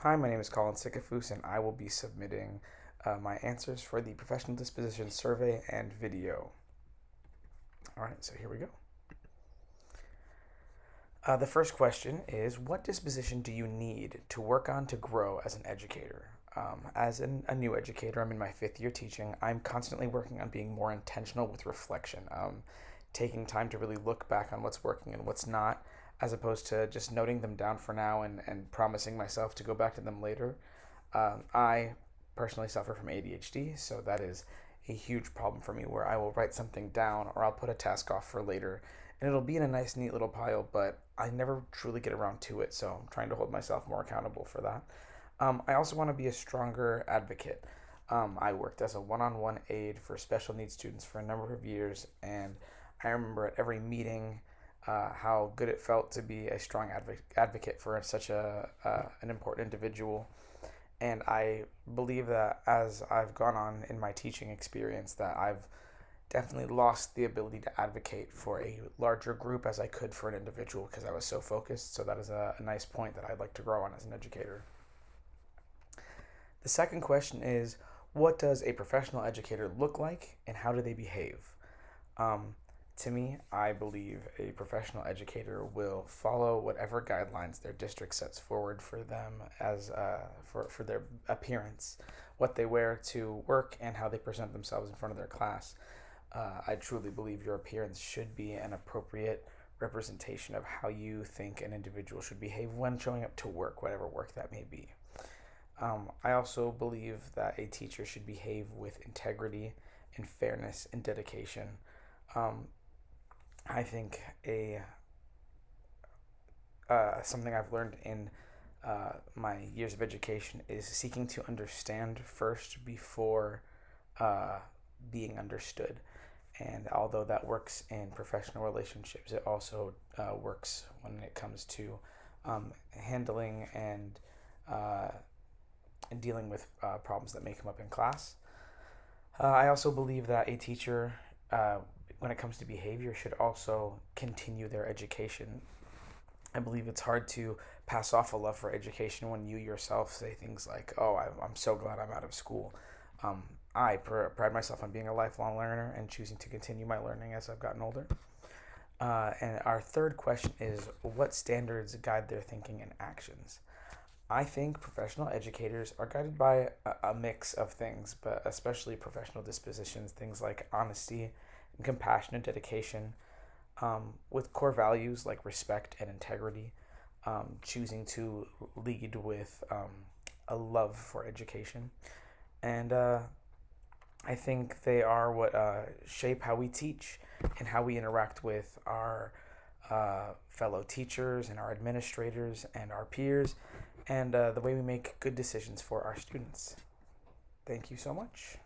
Hi, my name is Colin Sikafus, and I will be submitting my answers for the Professional Disposition Survey and video. All right, so here we go. The first question is, what disposition do you need to work on to grow as an educator? As a new educator, I'm in my fifth year teaching. I'm constantly working on being more intentional with reflection, taking time to really look back on what's working and what's not, as opposed to just noting them down for now and promising myself to go back to them later. I personally suffer from ADHD, so that is a huge problem for me where I will write something down or I'll put a task off for later and it'll be in a nice, neat little pile, but I never truly get around to it, so I'm trying to hold myself more accountable for that. I also want to be a stronger advocate. I worked as a one on one aide for special needs students for a number of years, and I remember at every meeting how good it felt to be a strong advocate for such an important individual. And I believe that as I've gone on in my teaching experience, that I've definitely lost the ability to advocate for a larger group as I could for an individual because I was so focused. So that is a nice point that I'd like to grow on as an educator. The second question is, what does a professional educator look like and how do they behave? Um, to me, I believe a professional educator will follow whatever guidelines their district sets forward for them as for their appearance, what they wear to work, and how they present themselves in front of their class. I truly believe your appearance should be an appropriate representation of how you think an individual should behave when showing up to work, whatever work that may be. I also believe that a teacher should behave with integrity and fairness and dedication. Um, I think a something I've learned in my years of education is seeking to understand first before uh, being understood. And although that works in professional relationships, it also works when it comes to handling uh, and dealing with problems that may come up in class. I also believe that a teacher, when it comes to behavior, should also continue their education. I believe it's hard to pass off a love for education when you yourself say things like, "Oh, I'm so glad I'm out of school." Um, I pride myself on being a lifelong learner and choosing to continue my learning as I've gotten older. And our third question is, what standards guide their thinking and actions? I think professional educators are guided by a mix of things, but especially professional dispositions, things like honesty and compassion and dedication, with core values like respect and integrity, choosing to lead with a love for education. And I think they are what shape how we teach and how we interact with our fellow teachers and our administrators and our peers, and the way we make good decisions for our students. Thank you so much.